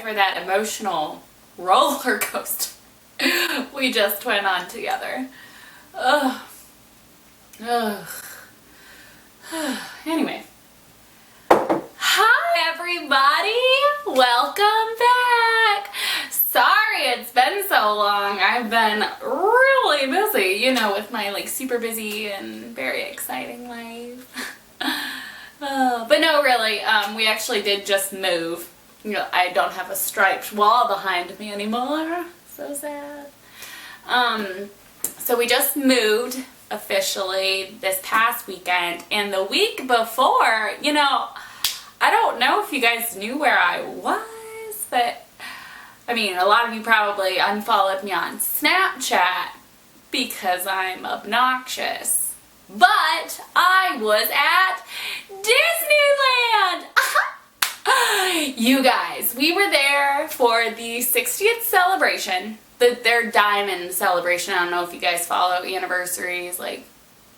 for that emotional roller coaster we just went on together. Ugh. Ugh. Anyway. Hi everybody! Welcome back! Sorry it's been so long. I've been really busy, you know, with my like super busy and very exciting life. But no, really, we actually did just move. You know, I don't have a striped wall behind me anymore. So sad. So we just moved officially this past weekend, and the week before, you know, I don't know if you guys knew where I was, but I mean, a lot of you probably unfollowed me on Snapchat because I'm obnoxious. But I was at Disneyland! You guys, we were there for the 60th celebration, their diamond celebration. I don't know if you guys follow anniversaries like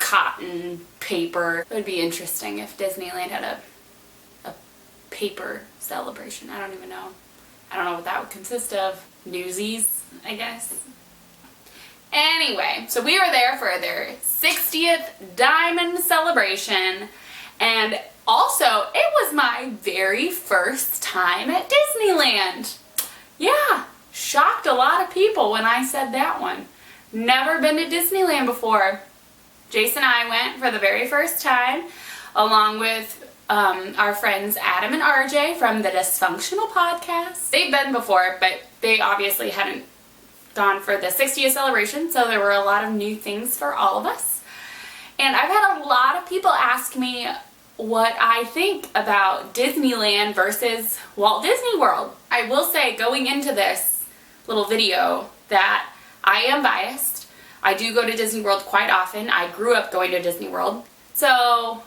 cotton, paper. It would be interesting if Disneyland had a paper celebration. I don't even know. I don't know what that would consist of. Newsies, I guess. Anyway, so we were there for their 60th diamond celebration, and also it was my very first time at Disneyland. Yeah, shocked a lot of people when I said that one. Never been to Disneyland before. Jason and I went for the very first time, along with our friends Adam and RJ from the Dysfunctional podcast. They've been before, but they obviously hadn't gone for the 60th celebration, so there were a lot of new things for all of us. And I've had a lot of people ask me what I think about Disneyland versus Walt Disney World. I will say, going into this little video, that I am biased. I do go to Disney World quite often. I grew up going to Disney World. So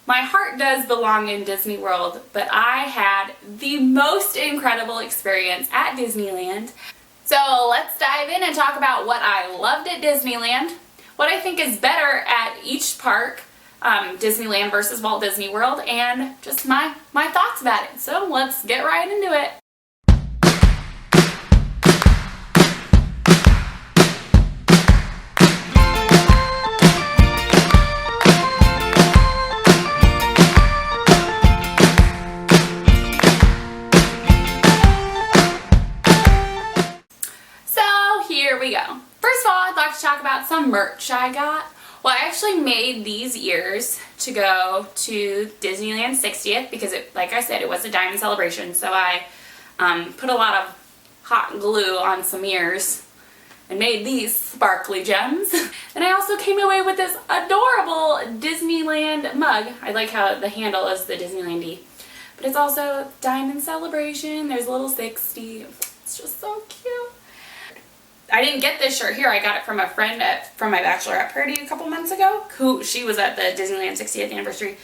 my heart does belong in Disney World, but I had the most incredible experience at Disneyland. So let's dive in and talk about what I loved at Disneyland, what I think is better at each park, Disneyland versus Walt Disney World, and just my thoughts about it. So let's get right into it. Talk about some merch I got. Well, I actually made these ears to go to Disneyland 60th because, like I said, it was a diamond celebration. So I put a lot of hot glue on some ears and made these sparkly gems. And I also came away with this adorable Disneyland mug. I like how the handle is the Disneyland-y. But it's also diamond celebration. There's a little 60. It's just so cute. I didn't get this shirt here. I got it from a friend from my bachelorette party a couple months ago. She was at the Disneyland 60th anniversary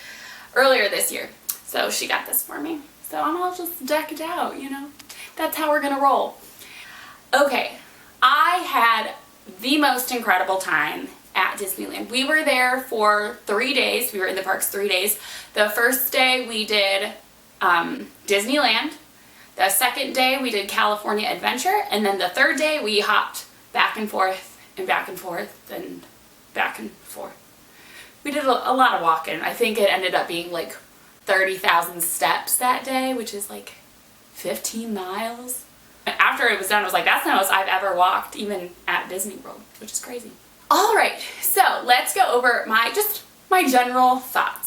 earlier this year. So she got this for me. So I'm all just decked out, you know. That's how we're gonna roll. Okay, I had the most incredible time at Disneyland. We were there for 3 days. We were in the parks 3 days. The first day we did Disneyland. The second day we did California Adventure, and then the third day we hopped back and forth and back and forth and back and forth. We did a lot of walking. I think it ended up being like 30,000 steps that day, which is like 15 miles. After it was done, I was like, that's the most I've ever walked, even at Disney World, which is crazy. All right, so let's go over my general thoughts.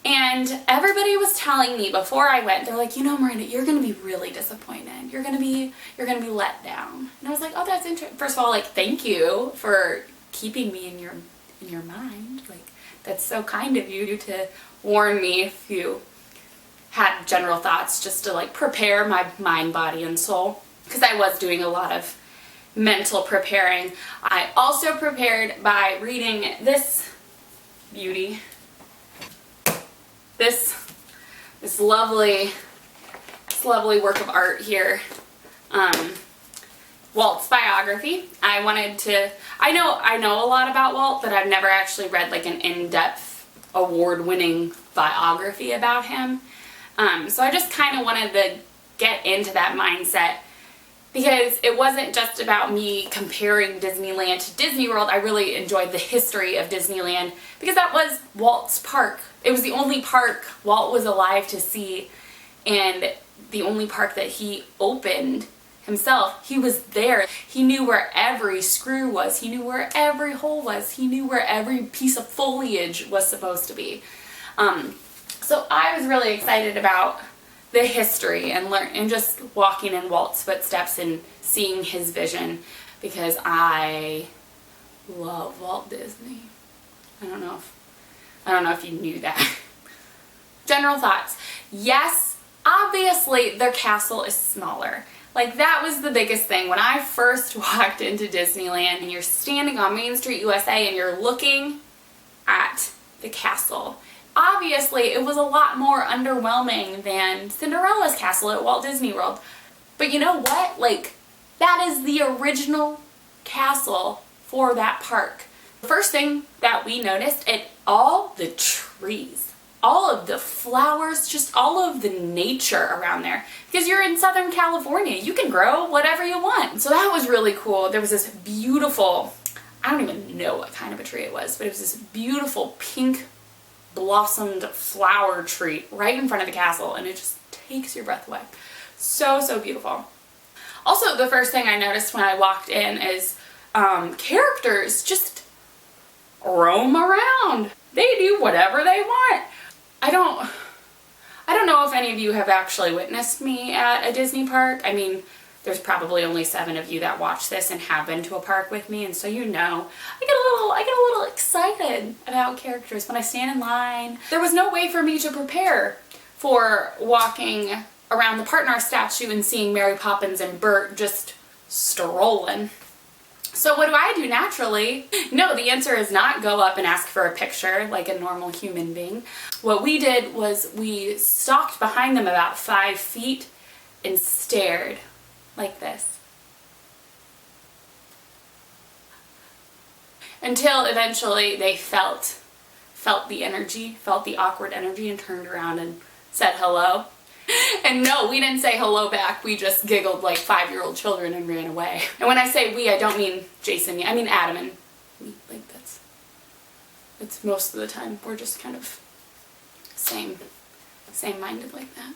And everybody was telling me before I went, they're like, you know, Miranda, you're gonna be really disappointed. You're gonna be let down. And I was like, oh, that's interesting. First of all, like, thank you for keeping me in your mind. Like, that's so kind of you to warn me if you had general thoughts, just to like prepare my mind, body, and soul. Because I was doing a lot of mental preparing. I also prepared by reading this beauty. This lovely work of art here, Walt's biography. I know a lot about Walt, but I've never actually read like an in-depth award-winning biography about him. So I just kind of wanted to get into that mindset, because it wasn't just about me comparing Disneyland to Disney World. I really enjoyed the history of Disneyland because that was Walt's park. It was the only park Walt was alive to see, and the only park that he opened himself. He was there. He knew where every screw was. He knew where every hole was. He knew where every piece of foliage was supposed to be. So I was really excited about the history and just walking in Walt's footsteps and seeing his vision, because I love Walt Disney. I don't know if you knew that. General thoughts. Yes, obviously their castle is smaller. Like, that was the biggest thing. When I first walked into Disneyland and you're standing on Main Street, USA, and you're looking at the castle, obviously it was a lot more underwhelming than Cinderella's castle at Walt Disney World. But you know what? Like, that is the original castle for that park. The first thing that we noticed, all the trees, all of the flowers, just all of the nature around there. Because you're in Southern California, you can grow whatever you want. So that was really cool. There was this beautiful, I don't even know what kind of a tree it was, but it was this beautiful pink blossomed flower tree right in front of the castle, and it just takes your breath away. So, so beautiful. Also, the first thing I noticed when I walked in is characters just roam around. They do whatever they want. I don't know if any of you have actually witnessed me at a Disney park. I mean, there's probably only 7 of you that watch this and have been to a park with me, and so you know, I get a little excited about characters when I stand in line. There was no way for me to prepare for walking around the Partner statue and seeing Mary Poppins and Bert just strolling. So what do I do naturally? No, the answer is not go up and ask for a picture like a normal human being. What we did was we stalked behind them about 5 feet and stared like this. Until eventually they felt the energy, felt the awkward energy, and turned around and said hello. And no, we didn't say hello back. We just giggled like 5-year-old children and ran away. And when I say we, I don't mean Jason, I mean Adam and me. Like, it's most of the time. We're just kind of same-minded like that.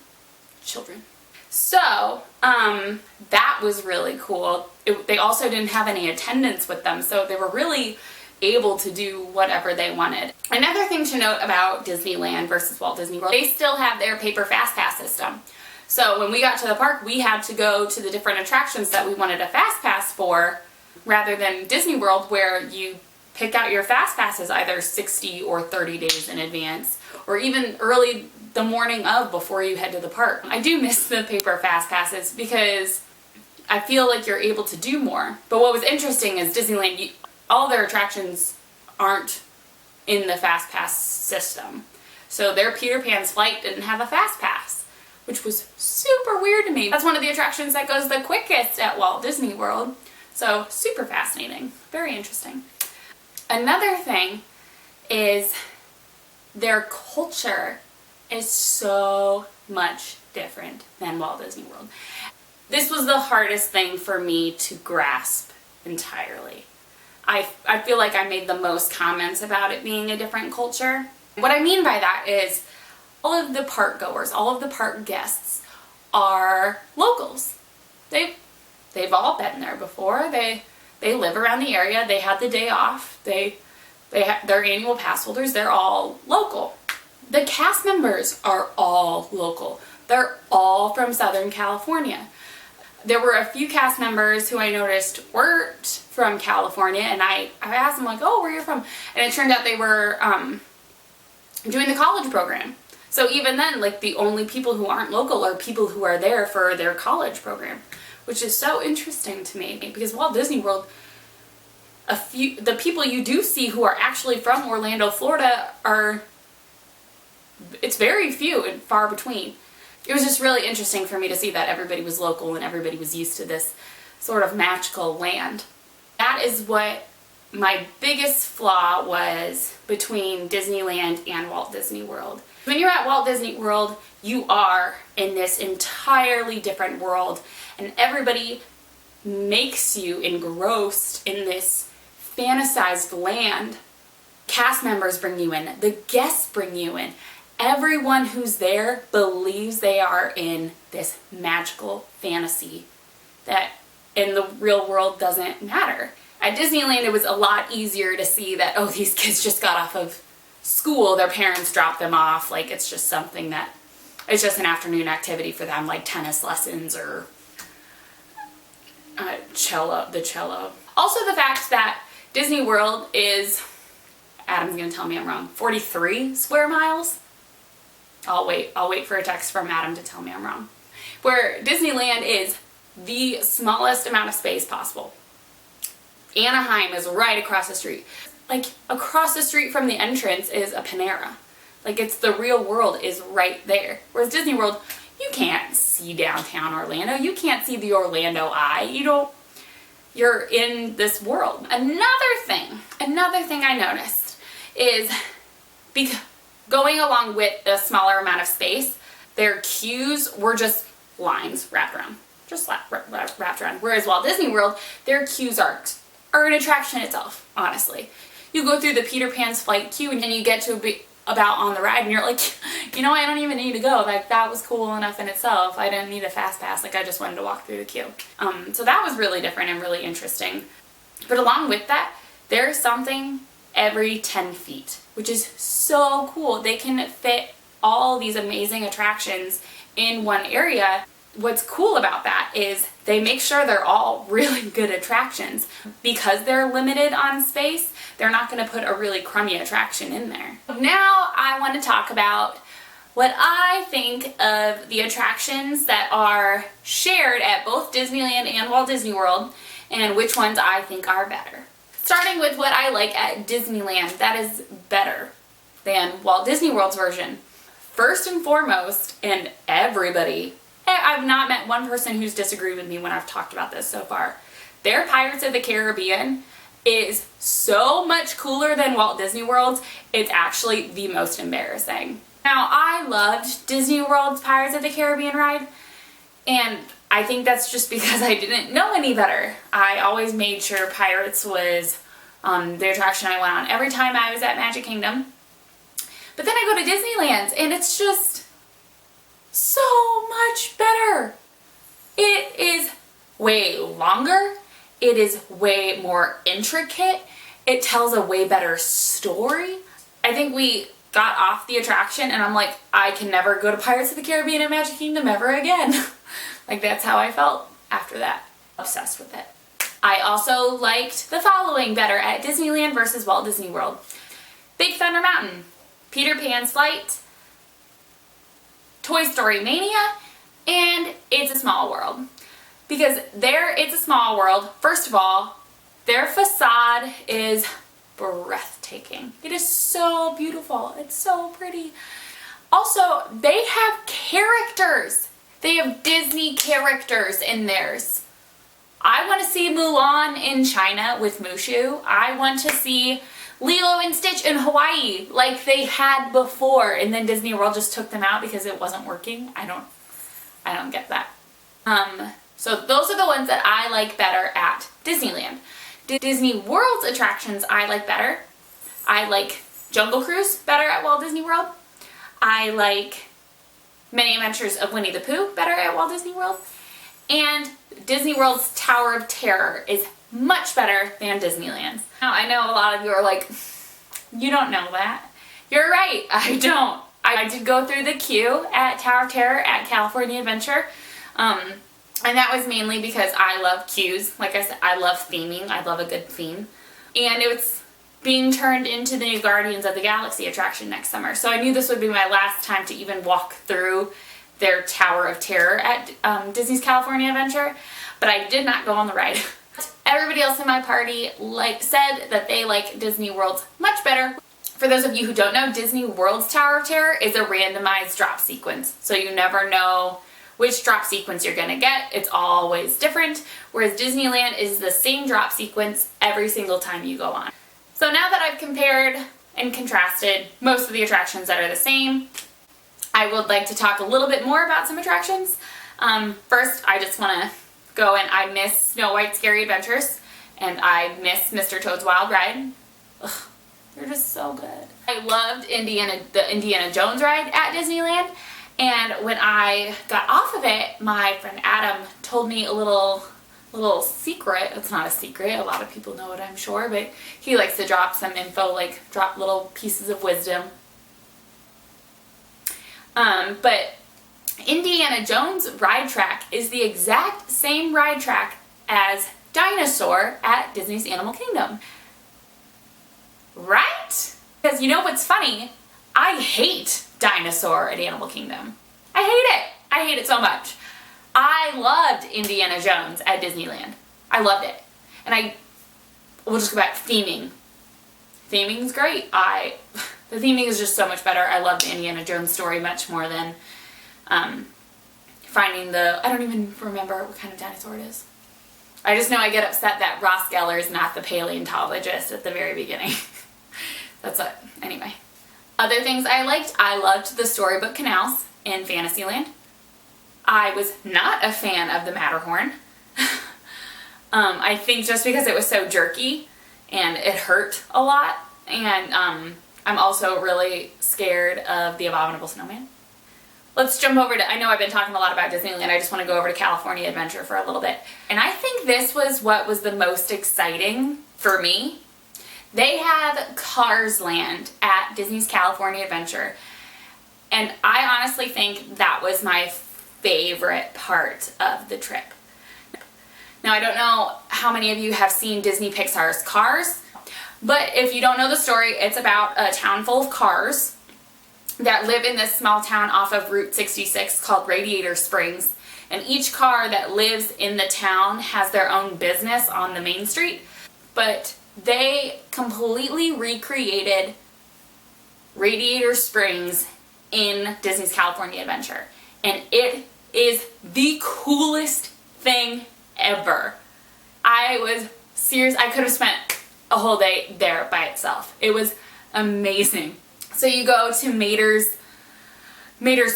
Children. So, that was really cool. They also didn't have any attendants with them, so they were really able to do whatever they wanted. Another thing to note about Disneyland versus Walt Disney World, they still have their paper fast pass system. So when we got to the park, we had to go to the different attractions that we wanted a fast pass for, rather than Disney World, where you pick out your fast passes either 60 or 30 days in advance, or even early the morning of before you head to the park. I do miss the paper fast passes because I feel like you're able to do more. But what was interesting is Disneyland, all their attractions aren't in the fast pass system. So their Peter Pan's flight didn't have a fast pass, which was super weird to me. That's one of the attractions that goes the quickest at Walt Disney World. So super fascinating, very interesting. Another thing is their culture is so much different than Walt Disney World. This was the hardest thing for me to grasp entirely. I feel like I made the most comments about it being a different culture. What I mean by that is all of the park goers, all of the park guests are locals. They've all been there before. They live around the area. They had the day off. They're annual pass holders. They're all local. The cast members are all local. They're all from Southern California. There were a few cast members who I noticed weren't from California, and I asked them, like, oh, where are you from? And it turned out they were doing the college program. So even then, like, the only people who aren't local are people who are there for their college program, which is so interesting to me, because Walt Disney World, the people you do see who are actually from Orlando, Florida it's very few and far between. It was just really interesting for me to see that everybody was local and everybody was used to this sort of magical land. That is what my biggest flaw was between Disneyland and Walt Disney World. When you're at Walt Disney World, you are in this entirely different world, and everybody makes you engrossed in this fantasized land. Cast members bring you in, the guests bring you in. Everyone who's there believes they are in this magical fantasy that in the real world doesn't matter. At Disneyland, it was a lot easier to see that, oh, these kids just got off of school, their parents dropped them off, like it's just something that, it's just an afternoon activity for them, like tennis lessons or the cello. Also the fact that Disney World is, Adam's gonna tell me I'm wrong, 43 square miles? I'll wait for a text from Adam to tell me I'm wrong. Where Disneyland is the smallest amount of space possible. Anaheim is right across the street. Like, across the street from the entrance is a Panera. Like, it's the real world is right there. Whereas Disney World, you can't see downtown Orlando. You can't see the Orlando Eye. You're in this world. Another thing I noticed is going along with the smaller amount of space, their queues were just lines wrapped around. Just wrapped around. Whereas Walt Disney World, their queues are an attraction itself, honestly. You go through the Peter Pan's flight queue and then you get to about on the ride and you're like, you know, I don't even need to go. Like, that was cool enough in itself. I didn't need a fast pass. Like, I just wanted to walk through the queue. So that was really different and really interesting. But along with that, there's something every 10 feet, which is so cool. They can fit all these amazing attractions in one area. What's cool about that is they make sure they're all really good attractions. Because they're limited on space, they're not going to put a really crummy attraction in there. Now I want to talk about what I think of the attractions that are shared at both Disneyland and Walt Disney World, and which ones I think are better. Starting with what I like at Disneyland that is better than Walt Disney World's version. First and foremost, and I've not met one person who's disagreed with me when I've talked about this so far. Their Pirates of the Caribbean is so much cooler than Walt Disney World's, it's actually the most embarrassing. Now, I loved Disney World's Pirates of the Caribbean ride, and I think that's just because I didn't know any better. I always made sure Pirates was the attraction I went on every time I was at Magic Kingdom. But then I go to Disneyland, and it's just so much better. It is way longer. It is way more intricate. It tells a way better story. I think we got off the attraction and I'm like, I can never go to Pirates of the Caribbean and Magic Kingdom ever again. Like, that's how I felt after that. Obsessed with it. I also liked the following better at Disneyland versus Walt Disney World. Big Thunder Mountain, Peter Pan's Flight, Toy Story Mania, and It's a Small World. Because It's a Small World, first of all, their facade is breathtaking. It is so beautiful. It's so pretty. Also, they have characters. They have Disney characters in theirs. I want to see Mulan in China with Mushu. I want to see Lilo and Stitch in Hawaii like they had before, and then Disney World just took them out because it wasn't working. I don't get that. So those are the ones that I like better at Disneyland. Disney World's attractions I like better. I like Jungle Cruise better at Walt Disney World. I like Many Adventures of Winnie the Pooh better at Walt Disney World. And Disney World's Tower of Terror is much better than Disneyland's. Now, I know a lot of you are like, you don't know that. You're right, I don't. I did go through the queue at Tower of Terror at California Adventure. And that was mainly because I love queues. Like I said, I love theming. I love a good theme. And it's being turned into the new Guardians of the Galaxy attraction next summer. So I knew this would be my last time to even walk through their Tower of Terror at Disney's California Adventure. But I did not go on the ride. Everybody else in my party said that they like Disney World's much better. For those of you who don't know, Disney World's Tower of Terror is a randomized drop sequence. So you never know which drop sequence you're gonna get. It's always different, whereas Disneyland is the same drop sequence every single time you go on. So now that I've compared and contrasted most of the attractions that are the same, I would like to talk a little bit more about some attractions. First, I just want to go and I miss Snow White's Scary Adventures, and I miss Mr. Toad's Wild Ride. Ugh, they're just so good. I loved the Indiana Jones ride at Disneyland, and when I got off of it, my friend Adam told me a little secret. It's not a secret, a lot of people know it, I'm sure, but he likes to drop some info, like drop little pieces of wisdom. But Indiana Jones ride track is the exact same ride track as Dinosaur at Disney's Animal Kingdom. Right? Because you know what's funny? I hate Dinosaur at Animal Kingdom. I hate it. I hate it so much. I loved Indiana Jones at Disneyland. I loved it. And we'll just go back, theming. Theming's great. The theming is just so much better. I love the Indiana Jones story much more than finding I don't even remember what kind of dinosaur it is. I just know I get upset that Ross Geller's not the paleontologist at the very beginning. That's it. Anyway. Other things I loved the storybook canals in Fantasyland. I was not a fan of the Matterhorn. I think just because it was so jerky and it hurt a lot, and I'm also really scared of the Abominable Snowman. Let's jump over to, I know I've been talking a lot about Disneyland, I just want to go over to California Adventure for a little bit. And I think this was what was the most exciting for me. They have Cars Land at Disney's California Adventure, and I honestly think that was my favorite part of the trip. Now, I don't know how many of you have seen Disney Pixar's Cars, but if you don't know the story, it's about a town full of cars that live in this small town off of Route 66 called Radiator Springs, and each car that lives in the town has their own business on the main street, but they completely recreated Radiator Springs in Disney's California Adventure, and it is the coolest thing ever. I was serious. I could have spent a whole day there by itself. It was amazing. So you go to Mater's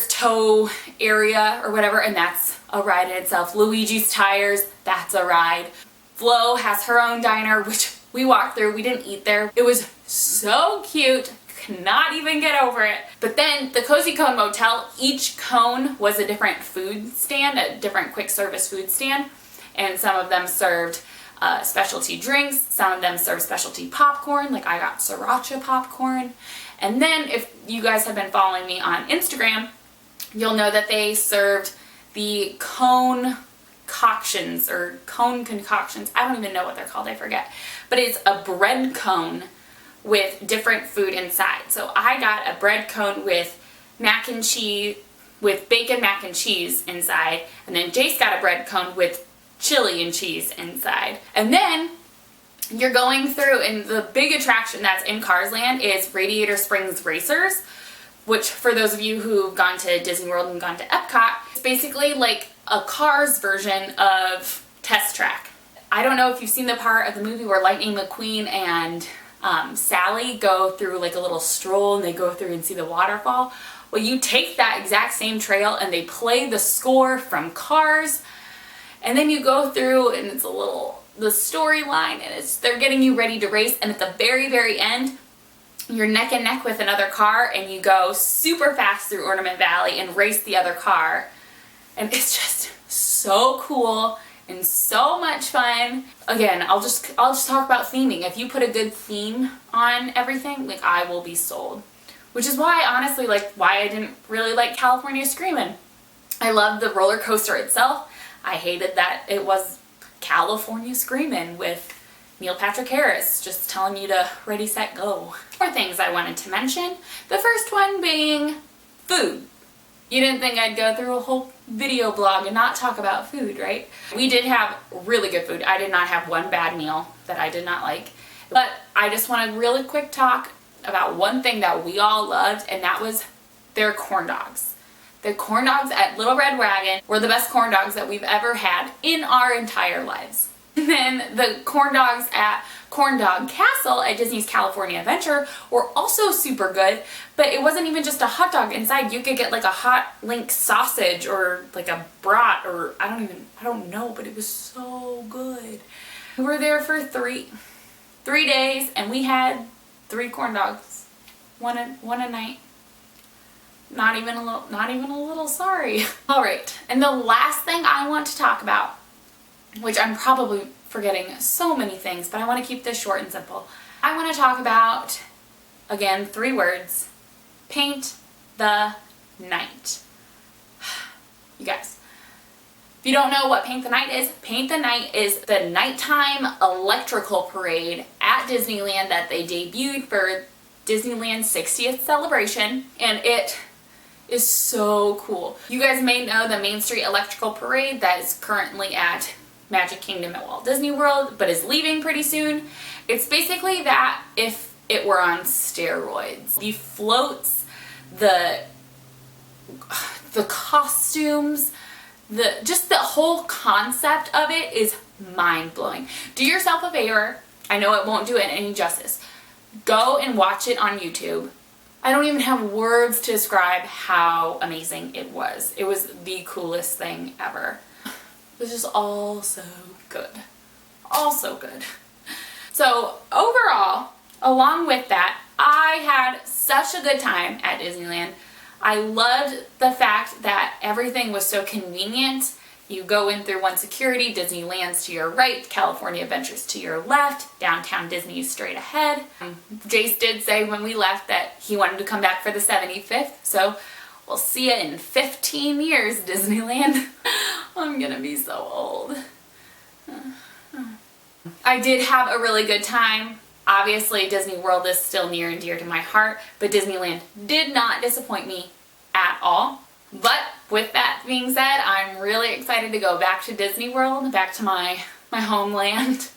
Tow area or whatever, and that's a ride in itself. Luigi's Tires, that's a ride. Flo has her own diner, which we walked through. We didn't eat there. It was so cute. Cannot even get over it. But then the Cozy Cone Motel, each cone was a different food stand, a different quick service food stand, and some of them served specialty drinks, some of them served specialty popcorn, like I got sriracha popcorn. And then if you guys have been following me on Instagram, you'll know that they served the cone concoctions, I don't even know what they're called, I forget, but it's a bread cone with different food inside. So I got a bread cone with mac and cheese, with bacon mac and cheese inside, and then Jace got a bread cone with chili and cheese inside. And then you're going through, and the big attraction that's in Cars Land is Radiator Springs Racers, which for those of you who've gone to Disney World and gone to Epcot, it's basically like a Cars version of Test Track. I don't know if you've seen the part of the movie where Lightning McQueen and Sally go through like a little stroll and they go through and see the waterfall. Well, you take that exact same trail and they play the score from Cars, and then you go through and it's the storyline, and they're getting you ready to race, and at the very, very end, you're neck and neck with another car and you go super fast through Ornament Valley and race the other car. And it's just so cool and so much fun. Again, I'll just talk about theming. If you put a good theme on everything, like, I will be sold. Which is why, honestly, why I didn't really like California Screamin'. I loved the roller coaster itself. I hated that it was California Screamin' with Neil Patrick Harris just telling you to ready, set, go. Four things I wanted to mention. The first one being food. You didn't think I'd go through a whole video blog and not talk about food, right? We did have really good food. I did not have one bad meal that I did not like. But I just want to really quick talk about one thing that we all loved, and that was their corn dogs. The corn dogs at Little Red Wagon were the best corn dogs that we've ever had in our entire lives. And then the corn dogs at Corn Dog Castle at Disney's California Adventure were also super good, but it wasn't even just a hot dog. Inside you could get like a hot link sausage or like a brat, or I don't know, but it was so good. We were there for three days and we had 3 corn dogs. One a night. Not even a little sorry. All right, and the last thing I want to talk about, which I'm probably forgetting so many things, but I want to keep this short and simple. I want to talk about, again, 3 words: paint the night. You guys, if you don't know what Paint the Night is the nighttime electrical parade at Disneyland that they debuted for Disneyland's 60th celebration, and it is so cool. You guys may know the Main Street Electrical Parade that is currently at Magic Kingdom at Walt Disney World, but is leaving pretty soon. It's basically that if it were on steroids. The floats, the costumes, just the whole concept of it is mind-blowing. Do yourself a favor. I know it won't do it any justice. Go and watch it on YouTube. I don't even have words to describe how amazing it was. It was the coolest thing ever. It was just all so good. All so good. So overall, along with that, I had such a good time at Disneyland. I loved the fact that everything was so convenient. You go in through one security, Disneyland's to your right, California Adventures to your left, downtown Disney is straight ahead. Jace did say when we left that he wanted to come back for the 75th, so we'll see you in 15 years, Disneyland. I'm gonna be so old. I did have a really good time. Obviously, Disney World is still near and dear to my heart, but Disneyland did not disappoint me at all. But with that being said, I'm really excited to go back to Disney World, back to my homeland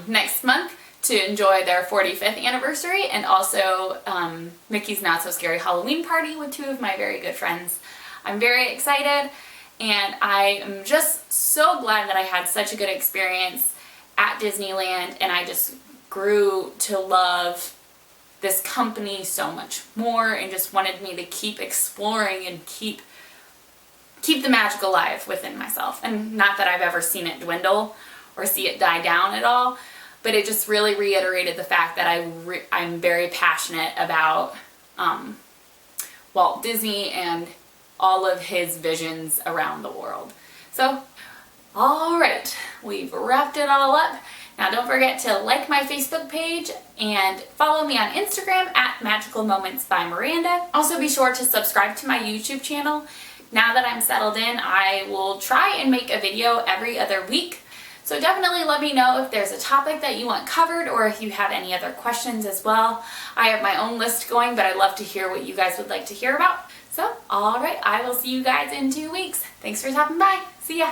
next month to enjoy their 45th anniversary, and also Mickey's Not So Scary Halloween Party with 2 of my very good friends. I'm very excited, and I am just so glad that I had such a good experience at Disneyland, and I just grew to love this company so much more and just wanted me to keep exploring and keep the magic alive within myself. And not that I've ever seen it dwindle or see it die down at all, but it just really reiterated the fact that I'm very passionate about Walt Disney and all of his visions around the world. So, all right, we've wrapped it all up. Now don't forget to like my Facebook page and follow me on Instagram at Magical Moments by Miranda. Also be sure to subscribe to my YouTube channel. Now that I'm settled in, I will try and make a video every other week. So definitely let me know if there's a topic that you want covered or if you have any other questions as well. I have my own list going, but I'd love to hear what you guys would like to hear about. So, alright, I will see you guys in 2 weeks. Thanks for stopping by. See ya!